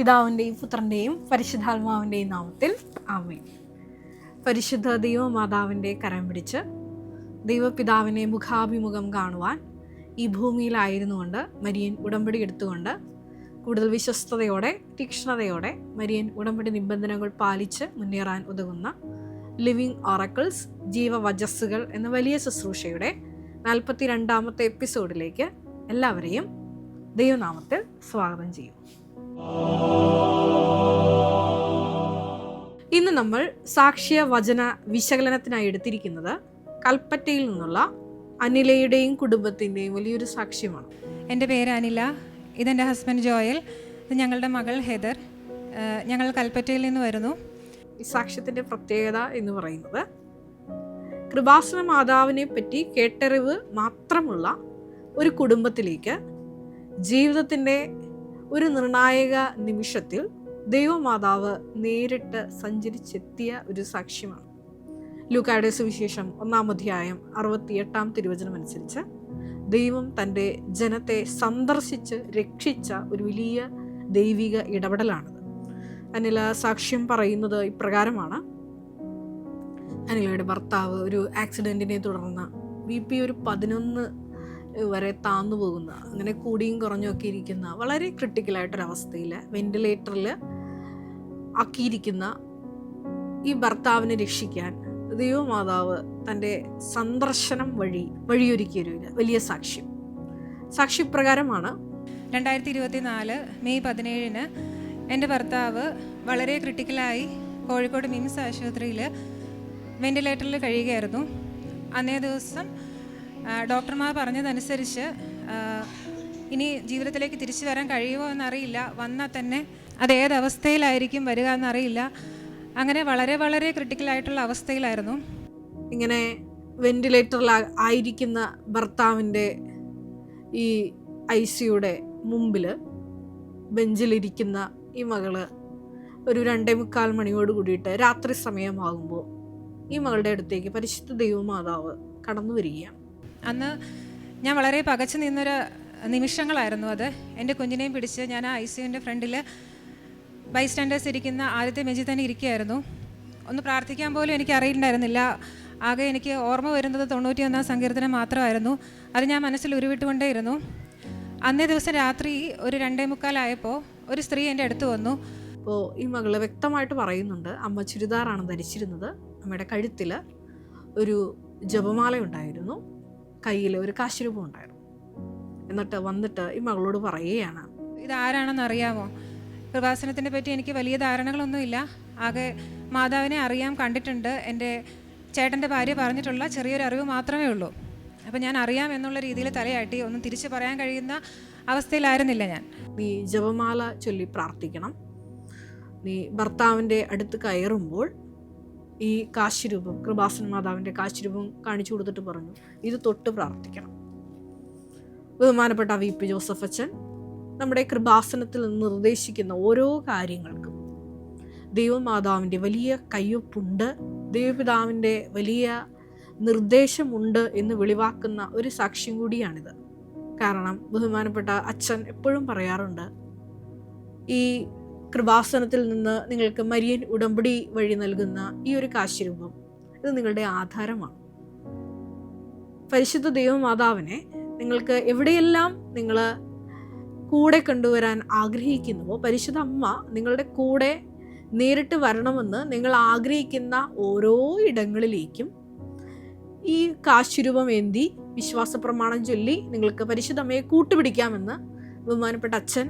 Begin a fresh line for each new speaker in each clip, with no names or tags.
പിതാവിൻ്റെയും പുത്രൻ്റെയും പരിശുദ്ധാത്മാവിൻ്റെയും നാമത്തിൽ ആമേൻ. പരിശുദ്ധ ദൈവമാതാവിൻ്റെ കരം പിടിച്ച് ദൈവപിതാവിനെ മുഖാഭിമുഖം കാണുവാൻ ഈ ഭൂമിയിലായിരുന്നുകൊണ്ട് മരിയൻ ഉടമ്പടി എടുത്തുകൊണ്ട് കൂടുതൽ വിശ്വസ്തയോടെ തീക്ഷ്ണതയോടെ മരിയൻ ഉടമ്പടി നിബന്ധനകൾ പാലിച്ച് മുന്നേറാൻ ഉതകുന്ന ലിവിങ് ഓറക്കിൾസ് ജീവവചസ്സുകൾ എന്ന വലിയ ശുശ്രൂഷയുടെ 42ാമത്തെ എപ്പിസോഡിലേക്ക് എല്ലാവരെയും ദൈവനാമത്തിൽ സ്വാഗതം ചെയ്യും. ഇന്ന് നമ്മൾ സാക്ഷ്യ വചന വിശകലനത്തിനായി എടുത്തിരിക്കുന്നത് കൽപ്പറ്റയിൽ നിന്നുള്ള അനിലയുടെയും കുടുംബത്തിൻ്റെയും വലിയൊരു സാക്ഷ്യമാണ്.
എൻ്റെ പേര് അനില, ഇതെൻ്റെ ഹസ്ബൻഡ് ജോയൽ, ഇത് ഞങ്ങളുടെ മകൾ ഹെദർ. ഞങ്ങൾ കൽപ്പറ്റയിൽ നിന്ന് വരുന്നു.
ഈ സാക്ഷ്യത്തിൻ്റെ പ്രത്യേകത എന്ന് പറയുന്നത് കൃപാസന മാതാവിനെ പറ്റി കേട്ടറിവ് മാത്രമുള്ള ഒരു കുടുംബത്തിലേക്ക് ജീവിതത്തിൻ്റെ ഒരു നിർണായക നിമിഷത്തിൽ ദൈവമാതാവ് നേരിട്ട് സഞ്ചരിച്ചെത്തിയ ഒരു സാക്ഷ്യമാണ്. ലൂക്കായുടെ സുവിശേഷം 1-ാം അധ്യായം 68-ാം തിരുവചനം അനുസരിച്ച് ദൈവം തൻ്റെ ജനത്തെ സന്ദർശിച്ച് രക്ഷിച്ച ഒരു വലിയ ദൈവിക ഇടപെടലാണിത്. അനില സാക്ഷ്യം പറയുന്നത് ഇപ്രകാരമാണ്. അനിലയുടെ ഭർത്താവ് ഒരു ആക്സിഡൻറ്റിനെ തുടർന്ന് BP ഒരു 11 വരെ താന്നു പോകുന്ന, അങ്ങനെ കൂടിയും കുറഞ്ഞൊക്കെ ഇരിക്കുന്ന വളരെ ക്രിട്ടിക്കലായിട്ടൊരവസ്ഥയിൽ വെന്റിലേറ്ററിൽ ആക്കിയിരിക്കുന്ന ഈ ഭർത്താവിനെ രക്ഷിക്കാൻ ദൈവമാതാവ് തൻ്റെ സന്ദർശനം വഴിയൊരുക്കിയൊരു വലിയ സാക്ഷ്യപ്രകാരമാണ്.
2024 മെയ് 17-ന് എൻ്റെ ഭർത്താവ് വളരെ ക്രിട്ടിക്കലായി കോഴിക്കോട് മിംസ് ആശുപത്രിയിൽ വെന്റിലേറ്ററിൽ കഴിയുകയായിരുന്നു. അന്നേ ദിവസം ഡോക്ടർമാർ പറഞ്ഞതനുസരിച്ച് ഇനി ജീവിതത്തിലേക്ക് തിരിച്ചു വരാൻ കഴിയുമോ എന്നറിയില്ല, വന്നാൽ തന്നെ അത് ഏതവസ്ഥയിലായിരിക്കും വരിക എന്നറിയില്ല. അങ്ങനെ വളരെ വളരെ ക്രിട്ടിക്കലായിട്ടുള്ള അവസ്ഥയിലായിരുന്നു.
ഇങ്ങനെ വെന്റിലേറ്ററിൽ ആയിരിക്കുന്ന ഭർത്താവിൻ്റെ ഈ ICUയുടെ മുമ്പിൽ ബെഞ്ചിലിരിക്കുന്ന ഈ മകള് ഒരു 2:45 മണിയോട് കൂടിയിട്ട് രാത്രി സമയമാകുമ്പോൾ ഈ മകളുടെ അടുത്തേക്ക് പരിശുദ്ധ ദൈവമാതാവ് കടന്നു വരികയാണ്.
അന്ന് ഞാൻ വളരെ പകച്ചു നിന്നൊരു നിമിഷങ്ങളായിരുന്നു അത്. എൻ്റെ കുഞ്ഞിനെയും പിടിച്ച് ഞാൻ ആ ICUവിൻ്റെ ഫ്രണ്ടിൽ ബൈസ്റ്റാൻഡേഴ്സ് ഇരിക്കുന്ന ആദ്യത്തെ ബെഞ്ചിൽ തന്നെ ഇരിക്കുകയായിരുന്നു. ഒന്ന് പ്രാർത്ഥിക്കാൻ പോലും എനിക്ക് അറിയില്ലായിരുന്നില്ല. ആകെ എനിക്ക് ഓർമ്മ വരുന്നത് 91-ാം സങ്കീർത്തനം മാത്രമായിരുന്നു. അത് ഞാൻ മനസ്സിൽ ഉരുവിട്ടുകൊണ്ടേയിരുന്നു. അന്നേ ദിവസം രാത്രി ഒരു 2:45 ഒരു സ്ത്രീ എൻ്റെ അടുത്ത് വന്നു.
അപ്പോൾ ഈ മകള് വ്യക്തമായിട്ട് പറയുന്നുണ്ട്, അമ്മ ചുരിദാറാണ് ധരിച്ചിരുന്നത്, അമ്മയുടെ കഴുത്തിൽ ഒരു ജപമാല ഉണ്ടായിരുന്നു, കയ്യിൽ ഒരു കാശുരൂപം ഉണ്ടായിരുന്നു. എന്നിട്ട് വന്നിട്ട് ഈ മകളോട് പറയുകയാണ്,
ഇതാരാണെന്ന് അറിയാമോ? കൃപാസനത്തിനെ പറ്റി എനിക്ക് വലിയ ധാരണകളൊന്നുമില്ല. ആകെ മാതാവിനെ അറിയാം, കണ്ടിട്ടുണ്ട്. എൻ്റെ ചേട്ടൻ്റെ ഭാര്യ പറഞ്ഞിട്ടുള്ള ചെറിയൊരു അറിവ് മാത്രമേ ഉള്ളൂ. അപ്പം ഞാൻ അറിയാം എന്നുള്ള രീതിയിൽ തലയാട്ടി. ഒന്നും തിരിച്ചു പറയാൻ കഴിയുന്ന അവസ്ഥയിലായിരുന്നില്ല ഞാൻ.
നീ ജപമാല ചൊല്ലി പ്രാർത്ഥിക്കണം. നീ ഭർത്താവിൻ്റെ അടുത്ത് കയറുമ്പോൾ ഈ കാശുരൂപം, കൃപാസന മാതാവിൻ്റെ കാശുരൂപം കാണിച്ചു കൊടുത്തിട്ട് പറഞ്ഞു, ഇത് തൊട്ട് പ്രാർത്ഥിക്കണം. ബഹുമാനപ്പെട്ട VP ജോസഫ് അച്ഛൻ നമ്മുടെ കൃപാസനത്തിൽ നിന്ന് നിർദ്ദേശിക്കുന്ന ഓരോ കാര്യങ്ങൾക്കും ദൈവമാതാവിൻ്റെ വലിയ കയ്യൊപ്പുണ്ട്, ദൈവപിതാവിൻ്റെ വലിയ നിർദ്ദേശമുണ്ട് എന്ന് വെളിവാക്കുന്ന ഒരു സാക്ഷ്യം കൂടിയാണിത്. കാരണം ബഹുമാനപ്പെട്ട അച്ഛൻ എപ്പോഴും പറയാറുണ്ട്, ഈ കൃപാസനത്തിൽ നിന്ന് നിങ്ങൾക്ക് മരിയൻ ഉടമ്പടി വഴി നൽകുന്ന ഈ ഒരു കാശുരൂപം ഇത് നിങ്ങളുടെ ആധാരമാണ്. പരിശുദ്ധ ദൈവമാതാവിനെ നിങ്ങൾക്ക് എവിടെയെല്ലാം നിങ്ങൾ കൂടെ കൊണ്ടുവരാൻ ആഗ്രഹിക്കുന്നുവോ, പരിശുദ്ധ അമ്മ നിങ്ങളുടെ കൂടെ നേരിട്ട് വരണമെന്ന് നിങ്ങൾ ആഗ്രഹിക്കുന്ന ഓരോ ഇടങ്ങളിലേക്കും ഈ കാശുരൂപം ഏന്തി വിശ്വാസ പ്രമാണം ചൊല്ലി നിങ്ങൾക്ക് പരിശുദ്ധ അമ്മയെ കൂട്ടുപിടിക്കാമെന്ന് ബഹുമാനപ്പെട്ട അച്ഛൻ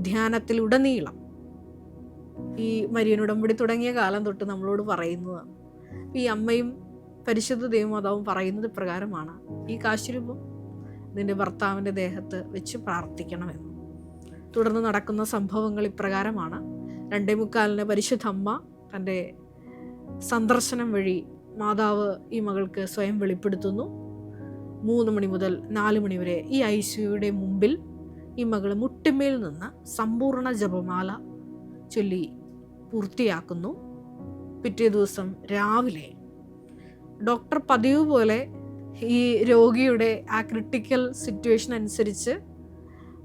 ധ്യാനത്തിലുടനീളം ഈ മരിയൻ ഉടമ്പടി തുടങ്ങിയ കാലം തൊട്ട് നമ്മളോട് പറയുന്നതാണ്. ഈ അമ്മയും പരിശുദ്ധ ദൈവമാതാവും പറയുന്നത് പ്രകാരമാണ്, ഈ കാശുരൂപം നിന്റെ ഭർത്താവിൻ്റെ ദേഹത്ത് വെച്ച് പ്രാർത്ഥിക്കണമെന്ന്. തുടർന്ന് നടക്കുന്ന സംഭവങ്ങൾ ഇപ്രകാരമാണ്. 2:45 പരിശുദ്ധ അമ്മ തൻ്റെ സന്ദർശനം വഴി മാതാവ് ഈ മകൾക്ക് സ്വയം വെളിപ്പെടുത്തുന്നു. 3 മണി മുതൽ 4 മണി വരെ ഈ ICUയുടെ മുമ്പിൽ ഈ മകൾ മുട്ടിന്മേൽ നിന്ന് സമ്പൂർണ്ണ ജപമാല ചൊല്ലി പൂർത്തിയാക്കുന്നു. പിറ്റേ ദിവസം രാവിലെ ഡോക്ടർ പതിവ് പോലെ ഈ രോഗിയുടെ ആ ക്രിട്ടിക്കൽ സിറ്റുവേഷൻ അനുസരിച്ച്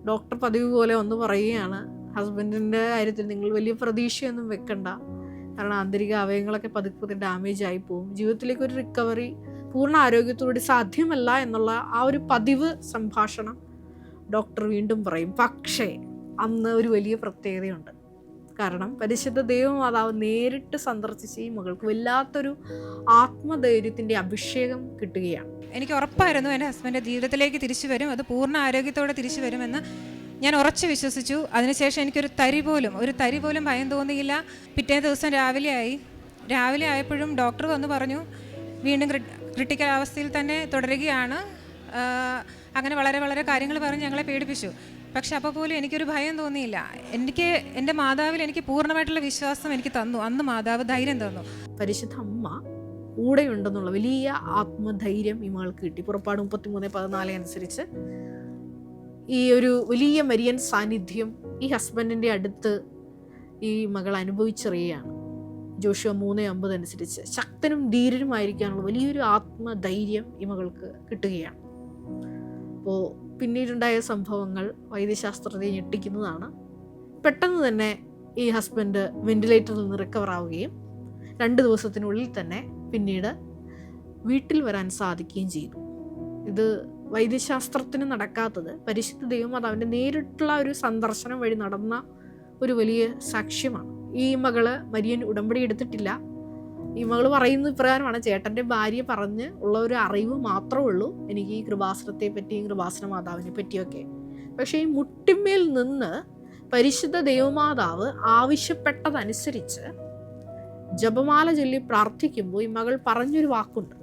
ഡോക്ടർ പതിവ് പോലെ ഒന്ന് പറയുകയാണ്, ഹസ്ബൻഡിൻ്റെ കാര്യത്തിൽ നിങ്ങൾ വലിയ പ്രതീക്ഷയൊന്നും വെക്കണ്ട, കാരണം ആന്തരിക അവയവങ്ങളൊക്കെ പതുക്കെ ഡാമേജ് ആയി പോകും, ജീവിതത്തിലേക്ക് ഒരു റിക്കവറി പൂർണ്ണ ആരോഗ്യത്തോടെ സാധ്യമല്ല എന്നുള്ള ആ ഒരു പതിവ് സംഭാഷണം ഡോക്ടർ വീണ്ടും പറയും. പക്ഷേ അന്ന് ഒരു വലിയ പ്രത്യേകതയുണ്ട്. കാരണം പരിശുദ്ധ ദൈവമാതാവ് നേരിട്ട് സന്ദർശിച്ച് ഈ മകൾക്ക് വല്ലാത്തൊരു ആത്മധൈര്യത്തിൻ്റെ അഭിഷേകം കിട്ടുകയാണ്.
എനിക്ക് ഉറപ്പായിരുന്നു എൻ്റെ ഹസ്ബൻഡ് ജീവിതത്തിലേക്ക് തിരിച്ചു വരും, അത് പൂർണ്ണ ആരോഗ്യത്തോടെ തിരിച്ചു വരുമെന്ന് ഞാൻ ഉറച്ചു വിശ്വസിച്ചു. അതിനുശേഷം എനിക്കൊരു തരി പോലും ഭയം തോന്നിയില്ല. പിറ്റേ ദിവസം രാവിലെ ആയപ്പോഴും ഡോക്ടർ വന്ന് പറഞ്ഞു വീണ്ടും ക്രിട്ടിക്കൽ അവസ്ഥയിൽ തന്നെ തുടരുകയാണ്. അങ്ങനെ വളരെ വളരെ കാര്യങ്ങൾ പറഞ്ഞ് ഞങ്ങളെ പേടിപ്പിച്ചു. പക്ഷെ അപ്പോൾ പോലും എനിക്കൊരു ഭയം തോന്നിയില്ല. എൻ്റെ മാതാവിൽ എനിക്ക് പൂർണ്ണമായിട്ടുള്ള വിശ്വാസം എനിക്ക് തന്നു. അന്ന് മാതാവ് ധൈര്യം തന്നു.
പരിശുദ്ധ അമ്മ കൂടെയുണ്ടെന്നുള്ള വലിയ ആത്മധൈര്യം ഈ മകൾക്ക് കിട്ടി. പുറപ്പാട് 33:14 അനുസരിച്ച് ഈ ഒരു വലിയ മരിയൻ സാന്നിധ്യം ഈ ഹസ്ബൻഡിൻ്റെ അടുത്ത് ഈ മകൾ അനുഭവിച്ചറിയുകയാണ്. ജോഷുവ 3:50 അനുസരിച്ച് ശക്തനും ധീരനുമായിരിക്കാനുള്ള വലിയൊരു ആത്മധൈര്യം ഈ മകൾക്ക് കിട്ടുകയാണ്. അപ്പോൾ പിന്നീടുണ്ടായ സംഭവങ്ങൾ വൈദ്യശാസ്ത്രത്തെ ഞെട്ടിക്കുന്നതാണ്. പെട്ടെന്ന് തന്നെ ഈ ഹസ്ബൻഡ് വെന്റിലേറ്ററിൽ നിന്ന് റിക്കവർ ആവുകയും 2 ദിവസത്തിനുള്ളിൽ തന്നെ പിന്നീട് വീട്ടിൽ വരാൻ സാധിക്കുകയും ചെയ്തു. ഇത് വൈദ്യശാസ്ത്രത്തിന് നടക്കാത്തത് പരിശുദ്ധ ദൈവമാതാവിൻ്റെ നേരിട്ടുള്ള ഒരു സന്ദർശനം വഴി നടന്ന ഒരു വലിയ സാക്ഷ്യമാണ്. ഈ മകള് മരിയൻ ഉടമ്പടി എടുത്തിട്ടില്ല. ഈ മകൾ പറയുന്ന ഇപ്രകാരമാണ്: ചേട്ടൻ്റെ ഭാര്യ പറഞ്ഞ് ഉള്ള ഒരു അറിവ് മാത്രമേ ഉള്ളൂ എനിക്ക് ഈ കൃപാസനത്തെ പറ്റിയും കൃപാസന മാതാവിനെ പറ്റിയൊക്കെ. പക്ഷേ ഈ മുട്ടിന്മേൽ നിന്ന് പരിശുദ്ധ ദൈവമാതാവ് ആവശ്യപ്പെട്ടതനുസരിച്ച് ജപമാല ചൊല്ലി പ്രാർത്ഥിക്കുമ്പോൾ ഈ മകൾ പറഞ്ഞൊരു വാക്കുണ്ട്: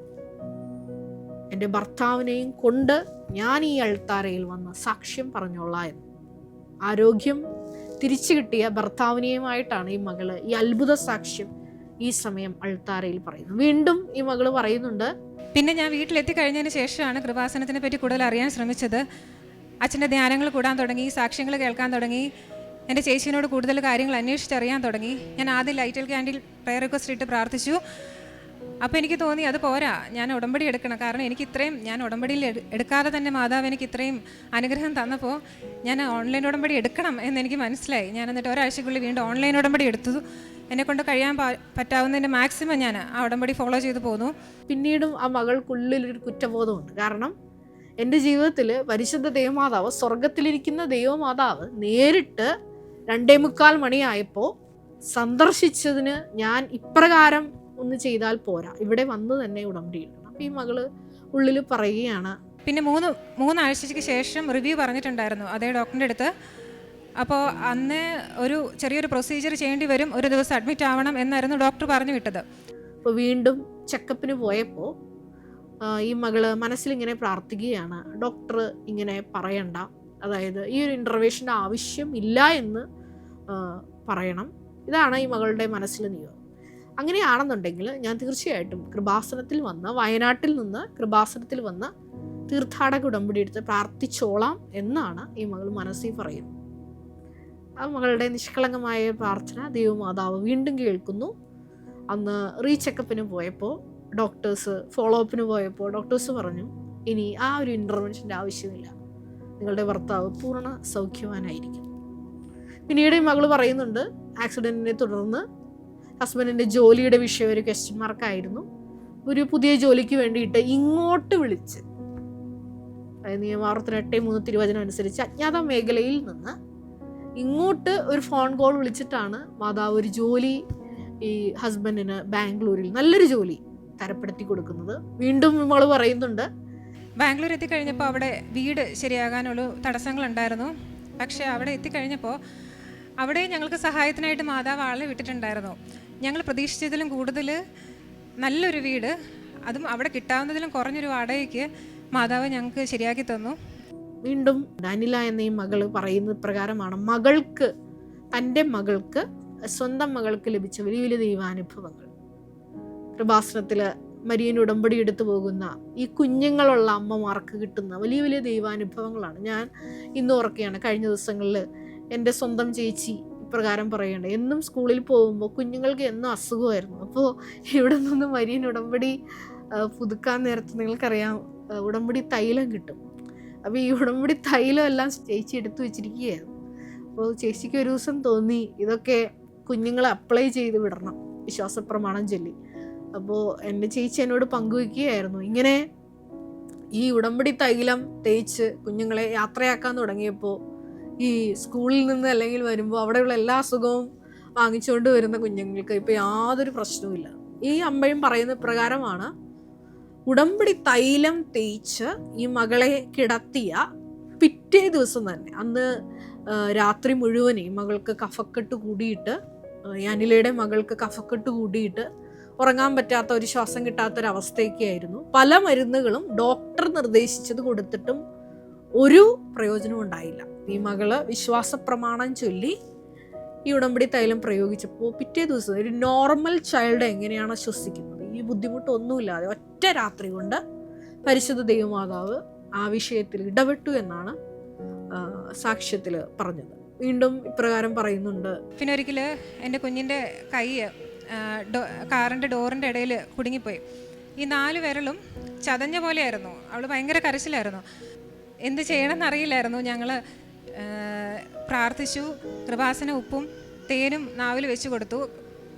എൻ്റെ ഭർത്താവിനെയും കൊണ്ട് ഞാൻ ഈ അൾത്താരയിൽ വന്ന് സാക്ഷ്യം പറഞ്ഞോളാം എന്ന്. ആരോഗ്യം തിരിച്ചു കിട്ടിയ ഭർത്താവിനെയുമായിട്ടാണ് ഈ മകള് ഈ അത്ഭുത സാക്ഷ്യം ഈ സമയം അൾത്താരയിൽ പറയുന്നത്. വീണ്ടും ഈ മകള് പറയുന്നുണ്ട്,
പിന്നെ ഞാൻ വീട്ടിലെത്തി കഴിഞ്ഞതിന് ശേഷമാണ് കൃപാസനത്തിനെ പറ്റി കൂടുതൽ അറിയാൻ ശ്രമിച്ചത്. അച്ഛൻ്റെ ധ്യാനങ്ങൾ കൂടാൻ തുടങ്ങി, സാക്ഷ്യങ്ങൾ കേൾക്കാൻ തുടങ്ങി, എൻ്റെ ചേച്ചീനോട് കൂടുതൽ കാര്യങ്ങൾ അന്വേഷിച്ചറിയാൻ തുടങ്ങി. ഞാൻ ആദ്യം ലൈറ്റൽ ക്യാൻഡിൽ പ്രയർ റിക്വസ്റ്റ് ഇട്ട് പ്രാർത്ഥിച്ചു. അപ്പോൾ എനിക്ക് തോന്നി അത് പോരാ, ഞാൻ ഉടമ്പടി എടുക്കണം. കാരണം ഞാൻ ഉടമ്പടിയിൽ എടുക്കാതെ തന്നെ മാതാവ് എനിക്ക് ഇത്രയും അനുഗ്രഹം തന്നപ്പോൾ ഞാൻ ഓൺലൈൻ ഉടമ്പടി എടുക്കണം എന്നെനിക്ക് മനസ്സിലായി. ഞാൻ എന്നിട്ട് ഒരാഴ്ചക്കുള്ളിൽ വീണ്ടും ഓൺലൈൻ ഉടമ്പടി എടുത്തു. എന്നെക്കൊണ്ട് കഴിയാൻ പറ്റാവുന്നതിൻ്റെ മാക്സിമം ഞാൻ ആ ഉടമ്പടി ഫോളോ ചെയ്തു പോന്നു.
പിന്നീടും ആ മകൾക്കുള്ളിലൊരു കുറ്റബോധമുണ്ട്. കാരണം എൻ്റെ ജീവിതത്തിൽ പരിശുദ്ധ ദൈവമാതാവ്, സ്വർഗത്തിലിരിക്കുന്ന ദൈവമാതാവ് നേരിട്ട് 2:45 മണിയായപ്പോൾ സന്ദർശിച്ചതിന് ഞാൻ ഇപ്രകാരം ഒന്ന് ചെയ്താൽ പോരാ, ഇവിടെ വന്ന് തന്നെ ഉടമ്പടി എടുക്കണം. അപ്പം ഈ മകള് ഉള്ളിൽ പറയുകയാണ്.
പിന്നെ മൂന്നാഴ്ചയ്ക്ക് ശേഷം റിവ്യൂ പറഞ്ഞിട്ടുണ്ടായിരുന്നു അതേ ഡോക്ടറിൻ്റെ അടുത്ത്. അപ്പോൾ അന്ന് ഒരു ചെറിയൊരു പ്രൊസീജിയർ ചെയ്യേണ്ടി വരും, ഒരു ദിവസം അഡ്മിറ്റ് ആവണം എന്നായിരുന്നു ഡോക്ടർ പറഞ്ഞു വിട്ടത്.
അപ്പോൾ വീണ്ടും ചെക്കപ്പിന് പോയപ്പോൾ ഈ മകള് മനസ്സിലിങ്ങനെ പ്രാർത്ഥിക്കുകയാണ്: ഡോക്ടർ ഇങ്ങനെ പറയണ്ട, അതായത് ഈ ഒരു ഇൻ്റർവെൻഷൻ്റെ ആവശ്യം ഇല്ല എന്ന് പറയണം. ഇതാണ് ഈ മകളുടെ മനസ്സിൽ നിയോഗം. അങ്ങനെയാണെന്നുണ്ടെങ്കിൽ ഞാൻ തീർച്ചയായിട്ടും വയനാട്ടിൽ നിന്ന് കൃപാസനത്തിൽ വന്ന് തീർത്ഥാടക ഉടമ്പടി എടുത്ത് പ്രാർത്ഥിച്ചോളാം എന്നാണ് ഈ മകൾ മനസ്സിൽ പറയുന്നത്. ആ മകളുടെ നിഷ്കളങ്കമായ പ്രാർത്ഥന ദൈവമാതാവ് വീണ്ടും കേൾക്കുന്നു. അന്ന് റീചെക്കപ്പിന് പോയപ്പോൾ ഫോളോ അപ്പിന് പോയപ്പോൾ ഡോക്ടേഴ്സ് പറഞ്ഞു, ഇനി ആ ഒരു ഇൻ്റർവെൻഷൻ്റെ ആവശ്യമില്ല, നിങ്ങളുടെ ഭർത്താവ് പൂർണ്ണ സൗഖ്യവാനായിരിക്കും. പിന്നീട് ഈ മകൾ പറയുന്നുണ്ട്, ആക്സിഡൻറ്റിനെ തുടർന്ന് ഹസ്ബൻഡിൻ്റെ ജോലിയുടെ വിഷയം ഒരു ക്വസ്റ്റ്യൻ മാർക്കായിരുന്നു. ഒരു പുതിയ ജോലിക്ക് വേണ്ടിയിട്ട് ഇങ്ങോട്ട് വിളിച്ച്, അതായത് നിയമാവർത്തനം 8:3 തിരുവചനം അനുസരിച്ച് അജ്ഞാത മേഖലയിൽ നിന്ന് ഇങ്ങോട്ട് ഒരു ഫോൺ കോൾ വിളിച്ചിട്ടാണ് മാതാവ് ഒരു ജോലി ഈ ഹസ്ബൻഡിന് ബാംഗ്ലൂരിൽ നല്ലൊരു ജോലി തരപ്പെടുത്തി കൊടുക്കുന്നത്. വീണ്ടും നമ്മൾ പറയുന്നുണ്ട്,
ബാംഗ്ലൂർ എത്തിക്കഴിഞ്ഞപ്പോൾ അവിടെ വീട് ശരിയാകാനുള്ള തടസ്സങ്ങളുണ്ടായിരുന്നു. പക്ഷേ അവിടെ എത്തിക്കഴിഞ്ഞപ്പോൾ അവിടെ ഞങ്ങൾക്ക് സഹായത്തിനായിട്ട് മാതാവ് ആളെ വിട്ടിട്ടുണ്ടായിരുന്നു. ഞങ്ങൾ പ്രതീക്ഷിച്ചതിലും കൂടുതൽ നല്ലൊരു വീട്, അതും അവിടെ കിട്ടാവുന്നതിലും കുറഞ്ഞൊരു വാടകയ്ക്ക് മാതാവ് ഞങ്ങൾക്ക് ശരിയാക്കി തന്നു.
വീണ്ടും ഡാനില എന്ന ഈ മകൾ പറയുന്നത് പ്രകാരമാണ് തൻ്റെ മകൾക്ക് സ്വന്തം മകൾക്ക് ലഭിച്ച വലിയ വലിയ ദൈവാനുഭവങ്ങൾ. കൃപാസനത്തിൽ മരിയൻ ഉടമ്പടി എടുത്തു പോകുന്ന ഈ കുഞ്ഞുങ്ങളുള്ള അമ്മമാർക്ക് കിട്ടുന്ന വലിയ വലിയ ദൈവാനുഭവങ്ങളാണ്. ഞാൻ ഇന്ന് ഓർക്കുകയാണ്, കഴിഞ്ഞ ദിവസങ്ങളിൽ എൻ്റെ സ്വന്തം ചേച്ചി ഇപ്രകാരം പറയേണ്ട, എന്നും സ്കൂളിൽ പോകുമ്പോൾ കുഞ്ഞുങ്ങൾക്ക് എന്നും അസുഖമായിരുന്നു. അപ്പോൾ ഇവിടെ നിന്ന് മരിയൻ ഉടമ്പടി പുതുക്കാൻ നേരത്ത് നിങ്ങൾക്കറിയാം ഉടമ്പടി തൈലം കിട്ടും. അപ്പോൾ ഈ ഉടമ്പടി തൈലം എല്ലാം ചേച്ചി എടുത്തു വെച്ചിരിക്കുകയായിരുന്നു. അപ്പോൾ ചേച്ചിക്ക് ഒരു ദിവസം തോന്നി ഇതൊക്കെ കുഞ്ഞുങ്ങളെ അപ്ലൈ ചെയ്ത് വിടണം, വിശ്വാസപ്രമാണം ചൊല്ലി. അപ്പോൾ എൻ്റെ ചേച്ചി എന്നോട് പങ്കുവയ്ക്കുകയായിരുന്നു, ഇങ്ങനെ ഈ ഉടമ്പടി തൈലം തേച്ച് കുഞ്ഞുങ്ങളെ യാത്രയാക്കാൻ തുടങ്ങിയപ്പോൾ ഈ സ്കൂളിൽ നിന്ന് അല്ലെങ്കിൽ വരുമ്പോൾ അവിടെയുള്ള എല്ലാ അസുഖവും വാങ്ങിച്ചുകൊണ്ട് വരുന്ന കുഞ്ഞുങ്ങൾക്ക് ഇപ്പോൾ യാതൊരു പ്രശ്നവുമില്ല. ഈ അമ്മയും പറയുന്ന പ്രകാരമാണ്, ഉടമ്പടി തൈലം തേച്ച് ഈ മകളെ കിടത്തിയ പിറ്റേ ദിവസം തന്നെ, അന്ന് രാത്രി മുഴുവൻ ഈ മകൾക്ക് കഫക്കെട്ട് കൂടിയിട്ട്, ഈ അനിലയുടെ മകൾക്ക് കഫക്കെട്ട് കൂടിയിട്ട് ഉറങ്ങാൻ പറ്റാത്ത, ഒരു ശ്വാസം കിട്ടാത്തൊരവസ്ഥയൊക്കെയായിരുന്നു. പല മരുന്നുകളും ഡോക്ടർ നിർദ്ദേശിച്ചത് കൊടുത്തിട്ടും ഒരു പ്രയോജനവും ഉണ്ടായില്ല. ഈ മകള് വിശ്വാസപ്രമാണം ചൊല്ലി ഈ ഉടമ്പടി തൈലം പ്രയോഗിച്ചപ്പോൾ പിറ്റേ ദിവസം ഒരു നോർമൽ ചൈൽഡ് എങ്ങനെയാണ് ശ്വസിക്കുന്നത്, ഈ ബുദ്ധിമുട്ടൊന്നുമില്ലാതെ ഒറ്റ രാത്രി കൊണ്ട് പരിശുദ്ധ ദൈവമാതാവ് ആ വിഷയത്തിൽ ഇടപെട്ടു എന്നാണ് സാക്ഷ്യത്തിൽ പറഞ്ഞത്. വീണ്ടും ഇപ്രകാരം പറയുന്നുണ്ട്,
പിന്നെ ഒരിക്കൽ എൻ്റെ കുഞ്ഞിൻ്റെ കൈ കാറിൻ്റെ ഡോറിൻ്റെ ഇടയിൽ കുടുങ്ങിപ്പോയി. ഈ 4 വിരലും ചതഞ്ഞ പോലെയായിരുന്നു. അവൾ ഭയങ്കര കരച്ചിലായിരുന്നു. എന്ത് ചെയ്യണമെന്ന് അറിയില്ലായിരുന്നു. ഞങ്ങൾ പ്രാർത്ഥിച്ചു. കൃപാസന ഉപ്പും തേനും നാവിൽ വെച്ച് കൊടുത്തു.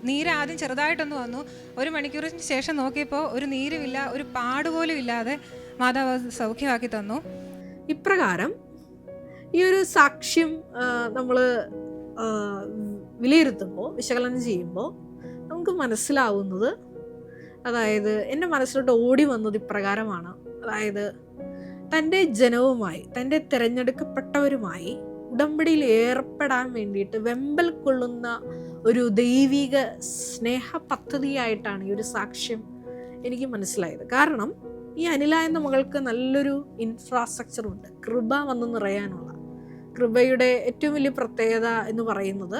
നീര് ആദ്യം ചെറുതായിട്ടൊന്ന് വന്നു. 1 മണിക്കൂറിന് ശേഷം നോക്കിയപ്പോൾ ഒരു നീരുമില്ല, ഒരു പാടുപോലും ഇല്ലാതെ മാതാവ് സൗഖ്യമാക്കി തന്നു.
ഇപ്രകാരം ഈ ഒരു സാക്ഷ്യം നമ്മൾ വിലയിരുത്തുമ്പോൾ, വിശകലനം ചെയ്യുമ്പോൾ നമുക്ക് മനസ്സിലാവുന്നത്, അതായത് എൻ്റെ മനസ്സിലോട്ട് ഓടി വന്നത് ഇപ്രകാരമാണ്. അതായത് തൻ്റെ ജനവുമായി, തൻ്റെ തിരഞ്ഞെടുക്കപ്പെട്ടവരുമായി ഉടമ്പടിയിൽ ഏർപ്പെടാൻ വേണ്ടിയിട്ട് വെമ്പൽ കൊള്ളുന്ന ഒരു ദൈവിക സ്നേഹ പദ്ധതിയായിട്ടാണ് ഈ ഒരു സാക്ഷ്യം എനിക്ക് മനസ്സിലായത്. കാരണം ഈ അനില എന്ന മകൾക്ക് നല്ലൊരു ഇൻഫ്രാസ്ട്രക്ചർ ഉണ്ട്, കൃപ വന്ന് നിറയാനുള്ള. കൃപയുടെ ഏറ്റവും വലിയ പ്രത്യേകത എന്ന് പറയുന്നത്,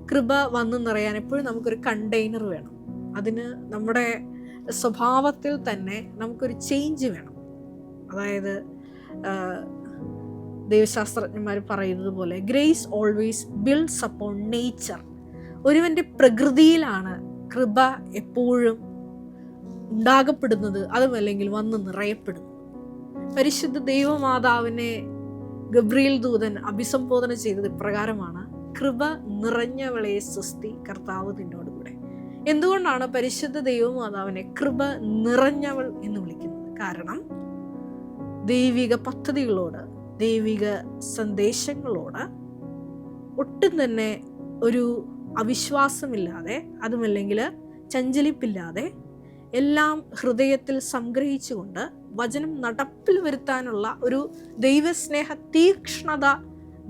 കൃപ വന്ന് നിറയാൻ എപ്പോഴും നമുക്കൊരു കണ്ടെയ്നർ വേണം. അതിന് നമ്മുടെ സ്വഭാവത്തിൽ തന്നെ നമുക്കൊരു ചേഞ്ച് വേണം. അതായത് ദൈവശാസ്ത്രജ്ഞന്മാർ പറയുന്നത് പോലെ, grace always builds upon nature. ഒരുവൻ്റെ പ്രകൃതിയിലാണ് കൃപ എപ്പോഴും ഉണ്ടാകപ്പെടുന്നത്, അതുമല്ലെങ്കിൽ വന്ന് നിറയപ്പെടുന്നത്. പരിശുദ്ധ ദൈവമാതാവിനെ ഗബ്രിയേൽ ദൂതൻ അഭിസംബോധന ചെയ്തത് ഇപ്രകാരമാണ്, കൃപ നിറഞ്ഞവളെ സ്വസ്തി, കർത്താവ് നിന്നോട് കൂടെ. എന്തുകൊണ്ടാണ് പരിശുദ്ധ ദൈവമാതാവിനെ കൃപ നിറഞ്ഞവൾ എന്ന് വിളിക്കുന്നത്? കാരണം ദൈവിക പദ്ധതികളോട്, ദൈവിക സന്ദേശങ്ങളോട് ഒട്ടും തന്നെ ഒരു അവിശ്വാസമില്ലാതെ, അതുമല്ലെങ്കിൽ ചഞ്ചലിപ്പില്ലാതെ എല്ലാം ഹൃദയത്തിൽ സംഗ്രഹിച്ചുകൊണ്ട് വചനം നടപ്പിൽ വരുത്താനുള്ള ഒരു ദൈവസ്നേഹ തീക്ഷ്ണത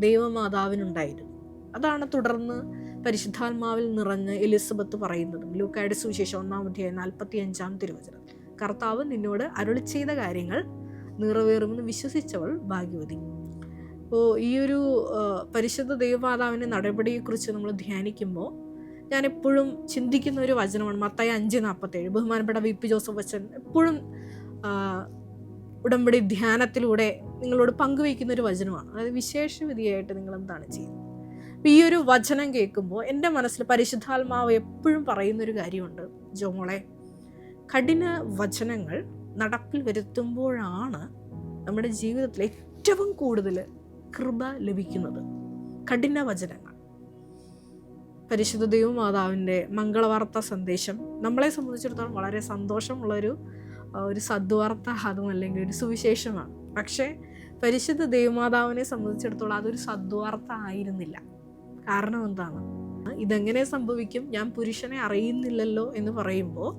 ദൈവമാതാവിനുണ്ടായിരുന്നു. അതാണ് തുടർന്ന് പരിശുദ്ധാത്മാവിൽ നിറഞ്ഞ് എലിസബത്ത് പറയുന്നതും. ലൂക്കായുടെ സുവിശേഷം 1-45 തിരുവചനം, കർത്താവ് നിന്നോട് അരുളി ചെയ്ത കാര്യങ്ങൾ നിറവേറുമെന്ന് വിശ്വസിച്ചവൾ ഭാഗ്യവതി. അപ്പോൾ ഈ ഒരു പരിശുദ്ധ ദൈവമാതാവിൻ്റെ നടപടിയെക്കുറിച്ച് നമ്മൾ ധ്യാനിക്കുമ്പോൾ ഞാൻ എപ്പോഴും ചിന്തിക്കുന്ന ഒരു വചനമാണ് മത്തായി 5:47. ബഹുമാനപ്പെട്ട വി പി ജോസഫ് അച്ഛൻ എപ്പോഴും ഉടമ്പടി ധ്യാനത്തിലൂടെ നിങ്ങളോട് പങ്കുവയ്ക്കുന്ന ഒരു വചനമാണ്. അതായത് വിശേഷവിധിയായിട്ട് നിങ്ങൾ എന്താണ് ചെയ്യുന്നത്. അപ്പം ഈ ഒരു വചനം കേൾക്കുമ്പോൾ എൻ്റെ മനസ്സിൽ പരിശുദ്ധാത്മാവ് എപ്പോഴും പറയുന്നൊരു കാര്യമുണ്ട്, ജോമോളെ, കഠിന വചനങ്ങൾ നടപ്പിൽ വരുത്തുമ്പോഴാണ് നമ്മുടെ ജീവിതത്തിൽ ഏറ്റവും കൂടുതൽ കൃപ ലഭിക്കുന്നത്. കഠിന വചനങ്ങൾ. പരിശുദ്ധ ദൈവമാതാവിൻ്റെ മംഗളവാർത്ത സന്ദേശം നമ്മളെ സംബന്ധിച്ചിടത്തോളം വളരെ സന്തോഷമുള്ളൊരു സദ്വാർത്ത, അതും അല്ലെങ്കിൽ ഒരു സുവിശേഷമാണ്. പക്ഷേ പരിശുദ്ധ ദൈവമാതാവിനെ സംബന്ധിച്ചിടത്തോളം അതൊരു സദ്വാർത്ത ആയിരുന്നില്ല. കാരണം എന്താണ്? ഇതെങ്ങനെ സംഭവിക്കും, ഞാൻ പുരുഷനെ അറിയുന്നില്ലല്ലോ എന്ന് പറയുമ്പോൾ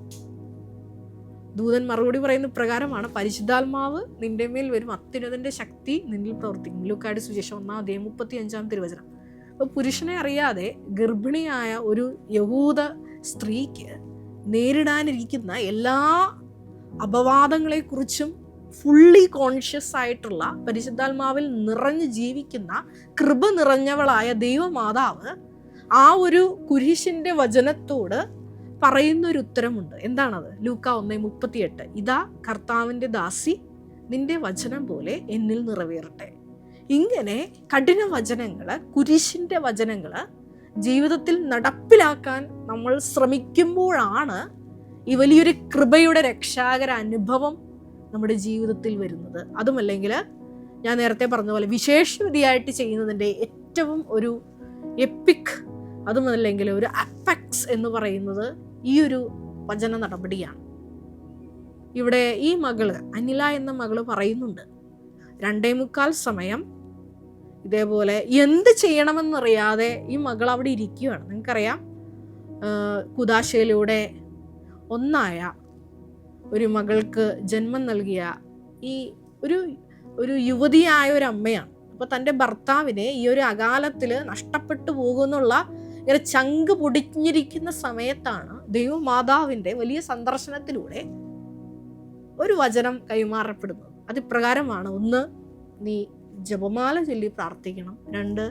ദൂതൻ മറുപടി പറയുന്ന പ്രകാരമാണ്, പരിശുദ്ധാത്മാവ് നിന്റെ മേൽ വരും, അത്യുന്നതന്റെ ശക്തി നിന്നിൽ പ്രവർത്തിക്കും. ലൂക്കായുടെ സുവിശേഷം 1:35 തിരുവചനം. അപ്പോൾ പുരുഷനെ അറിയാതെ ഗർഭിണിയായ ഒരു യഹൂദ സ്ത്രീക്ക് നേരിടാനിരിക്കുന്ന എല്ലാ അപവാദങ്ങളെക്കുറിച്ചും ഫുള്ളി കോൺഷ്യസ് ആയിട്ടുള്ള, പരിശുദ്ധാത്മാവിൽ നിറഞ്ഞു ജീവിക്കുന്ന കൃപ നിറഞ്ഞവളായ ദൈവമാതാവ് ആ ഒരു കുരിശിൻ്റെ വചനത്തോട് പറയുന്നൊരു ഉത്തരമുണ്ട്. എന്താണത്? ലൂക്ക 1:38, ഇതാ കർത്താവിൻ്റെ ദാസി, നിന്റെ വചനം പോലെ എന്നിൽ നിറവേറട്ടെ. ഇങ്ങനെ കഠിന വചനങ്ങൾ, കുരിശിൻ്റെ വചനങ്ങൾ ജീവിതത്തിൽ നടപ്പിലാക്കാൻ നമ്മൾ ശ്രമിക്കുമ്പോഴാണ് ഈ വലിയൊരു കൃപയുടെ രക്ഷാകര അനുഭവം നമ്മുടെ ജീവിതത്തിൽ വരുന്നത്. അതുമല്ലെങ്കിൽ ഞാൻ നേരത്തെ പറഞ്ഞ പോലെ വിശേഷവിധിയായിട്ട് ചെയ്യുന്നതിൻ്റെ ഏറ്റവും ഒരു എപ്പിക്, അതുമല്ലെങ്കിൽ ഒരു അപ്പെക്സ് എന്ന് പറയുന്നത് ഈ ഒരു വചന നടപടിയാണ്. ഇവിടെ ഈ മകള്, അനില എന്ന മകള് പറയുന്നുണ്ട്, 2:45 സമയം ഇതേപോലെ എന്ത് ചെയ്യണമെന്നറിയാതെ ഈ മകൾ അവിടെ ഇരിക്കുകയാണ്. നിങ്ങൾക്കറിയാം, കുദാശയിലൂടെ ഒന്നായ ഒരു മകൾക്ക് ജന്മം നൽകിയ ഈ ഒരു യുവതിയായ ഒരു അമ്മയാണ്. അപ്പോൾ തൻ്റെ ഭർത്താവിനെ ഈ ഒരു അകാലത്തിൽ നഷ്ടപ്പെട്ടു പോകുന്നുള്ള ഇങ്ങനെ ചങ്ക് പൊടിഞ്ഞിരിക്കുന്ന സമയത്താണ് ദൈവമാതാവിൻ്റെ വലിയ സന്ദർശനത്തിലൂടെ ഒരു വചനം കൈമാറപ്പെടുന്നത്. അതിപ്രകാരമാണ്: 1, നീ ജപമാല ചൊല്ലി പ്രാർത്ഥിക്കണം. 2,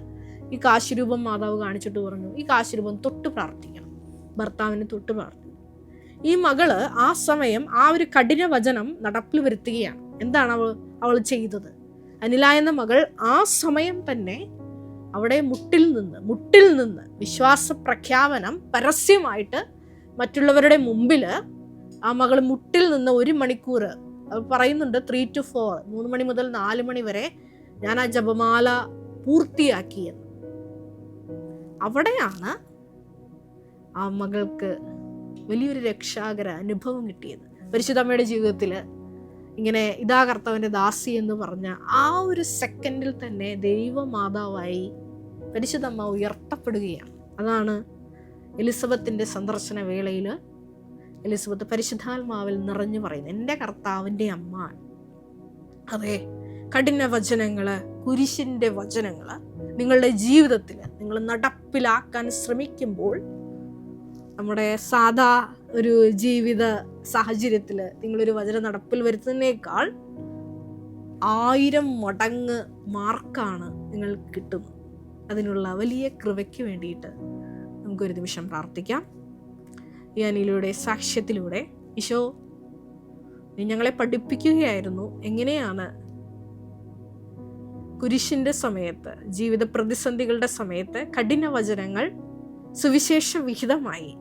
ഈ കാശിരൂപം മാതാവ് കാണിച്ചിട്ട് പറഞ്ഞു, ഈ കാശിരൂപം തൊട്ട് പ്രാർത്ഥിക്കണം, ഭർത്താവിന് തൊട്ട് പ്രാർത്ഥിക്കണം. ഈ മകള് ആ സമയം ആ ഒരു കഠിന വചനം നടപ്പിൽ വരുത്തുകയാണ്. എന്താണ് അവൾ ചെയ്തത്? അനില എന്ന മകൾ ആ സമയം തന്നെ അവിടെ മുട്ടിൽ നിന്ന് വിശ്വാസ പ്രഖ്യാപനം പരസ്യമായിട്ട് മറ്റുള്ളവരുടെ മുമ്പിൽ ആ മകൾ മുട്ടിൽ നിന്ന് 1 മണിക്കൂർ പറയുന്നുണ്ട്, 3 to 4, 3 മണി മുതൽ 4 മണി വരെ ഞാൻ ആ ജപമാല പൂർത്തിയാക്കിയത്. അവിടെയാണ് ആ മകൾക്ക് വലിയൊരു രക്ഷാകര അനുഭവം കിട്ടിയത്. പരിശുദ്ധ അമ്മയുടെ ജീവിതത്തിൽ ഇങ്ങനെ ഇതാ കർത്താവിൻ്റെ ദാസി എന്ന് പറഞ്ഞ ആ ഒരു സെക്കൻഡിൽ തന്നെ ദൈവമാതാവായി പരിശുദ്ധ അമ്മ ഉയർത്തപ്പെടുകയാണ്. അതാണ് എലിസബത്തിൻ്റെ സന്ദർശന വേളയിൽ എലിസബത്ത് പരിശുദ്ധാത്മാവിൽ നിറഞ്ഞു പറയുന്നത്, എൻ്റെ കർത്താവിൻ്റെ അമ്മ. അതെ, കഠിന വചനങ്ങൾ, കുരിശിൻ്റെ വചനങ്ങൾ നിങ്ങളുടെ ജീവിതത്തിൽ നിങ്ങൾ നടപ്പിലാക്കാൻ ശ്രമിക്കുമ്പോൾ, നമ്മുടെ സാധാ ഒരു ജീവിത സാഹചര്യത്തിൽ നിങ്ങളൊരു വചനം നടപ്പിൽ വരുത്തുന്നതിനേക്കാൾ 1000 മടങ്ങ് മാർക്കാണ് നിങ്ങൾക്ക് കിട്ടുന്നത്. അതിനുള്ള വലിയ കൃപയ്ക്ക് വേണ്ടിയിട്ട് നമുക്കൊരു നിമിഷം പ്രാർത്ഥിക്കാം. ഈ അനിലയുടെ സാക്ഷ്യത്തിലൂടെ ഈശോ, നീ ഞങ്ങളെ പഠിപ്പിക്കുകയായിരുന്നു എങ്ങനെയാണ് കുരിശിൻ്റെ സമയത്ത്, ജീവിത പ്രതിസന്ധികളുടെ സമയത്ത് കഠിന വചനങ്ങൾ സുവിശേഷ വിഹിതമായി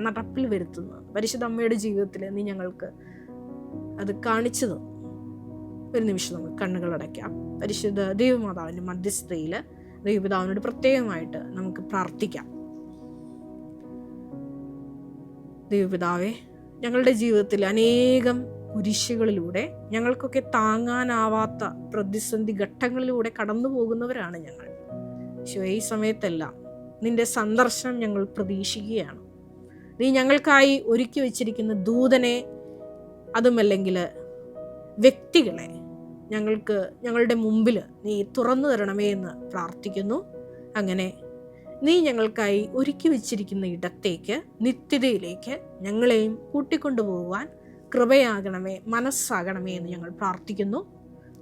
നടപ്പിൽ വരുത്തുന്നത്. പരിശുദ്ധ അമ്മയുടെ ജീവിതത്തിൽ നീ ഞങ്ങൾക്ക് അത് കാണിച്ചു തന്നു. ഒരു നിമിഷം നമുക്ക് കണ്ണുകൾ അടയ്ക്കാം. പരിശുദ്ധ ദൈവമാതാവിൻ്റെ മധ്യസ്ഥതയിൽ ദൈവപിതാവിനോട് പ്രത്യേകമായിട്ട് നമുക്ക് പ്രാർത്ഥിക്കാം. ദൈവപിതാവേ, ഞങ്ങളുടെ ജീവിതത്തിൽ അനേകം കുരിശുകളിലൂടെ, ഞങ്ങൾക്കൊക്കെ താങ്ങാനാവാത്ത പ്രതിസന്ധി ഘട്ടങ്ങളിലൂടെ കടന്നു പോകുന്നവരാണ് ഞങ്ങൾ. ഈ സമയത്തെല്ലാം നിന്റെ സന്ദർശനം ഞങ്ങൾ പ്രതീക്ഷിക്കുകയാണ്. നീ ഞങ്ങൾക്കായി ഒരുക്കി വച്ചിരിക്കുന്ന ദൂതനെ, അതുമല്ലെങ്കിൽ വ്യക്തികളെ ഞങ്ങളുടെ മുമ്പിൽ നീ തുറന്നു തരണമേ എന്ന് പ്രാർത്ഥിക്കുന്നു. അങ്ങനെ നീ ഞങ്ങൾക്കായി ഒരുക്കി വച്ചിരിക്കുന്ന ഇടത്തേക്ക്, നിത്യതയിലേക്ക് ഞങ്ങളെയും കൂട്ടിക്കൊണ്ടുപോകുവാൻ കൃപയാകണമേ, മനസ്സാകണമേ എന്ന് ഞങ്ങൾ പ്രാർത്ഥിക്കുന്നു.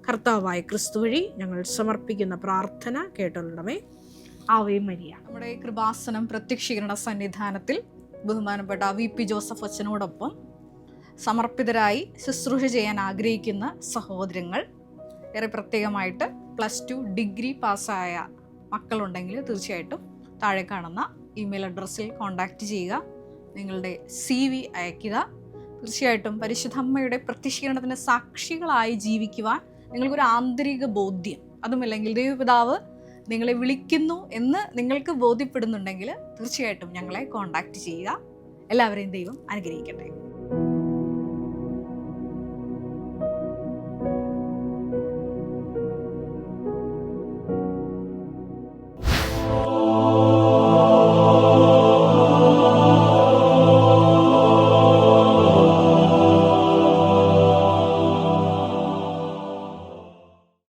കർത്താവായ ക്രിസ്തു വഴി ഞങ്ങൾ സമർപ്പിക്കുന്ന പ്രാർത്ഥന കേട്ടൊള്ളണമേ. Ave Maria. നമ്മുടെ കൃപാസനം പ്രത്യക്ഷീകരണ സന്നിധാനത്തിൽ ബഹുമാനപ്പെട്ട VP ജോസഫ് അച്ഛനോടൊപ്പം സമർപ്പിതരായി ശുശ്രൂഷ ചെയ്യാൻ ആഗ്രഹിക്കുന്ന സഹോദരങ്ങൾ, ഏറെ പ്രത്യേകമായിട്ട് +2 ഡിഗ്രി പാസ്സായ മക്കളുണ്ടെങ്കിൽ തീർച്ചയായിട്ടും താഴെ കാണുന്ന ഇമെയിൽ അഡ്രസ്സിൽ കോൺടാക്റ്റ് ചെയ്യുക. നിങ്ങളുടെ CV അയയ്ക്കുക. തീർച്ചയായിട്ടും പരിശുദ്ധമ്മയുടെ പ്രത്യക്ഷീകരണത്തിൻ്റെ സാക്ഷികളായി ജീവിക്കുവാൻ നിങ്ങൾക്കൊരു ആന്തരിക ബോധ്യം, അതുമല്ലെങ്കിൽ ദൈവപിതാവ് നിങ്ങളെ വിളിക്കുന്നു എന്ന് നിങ്ങൾക്ക് ബോധ്യപ്പെടുന്നുണ്ടെങ്കിൽ തീർച്ചയായിട്ടും ഞങ്ങളെ കോൺടാക്റ്റ് ചെയ്യുക. എല്ലാവരെയും ദൈവം അനുഗ്രഹിക്കട്ടെ.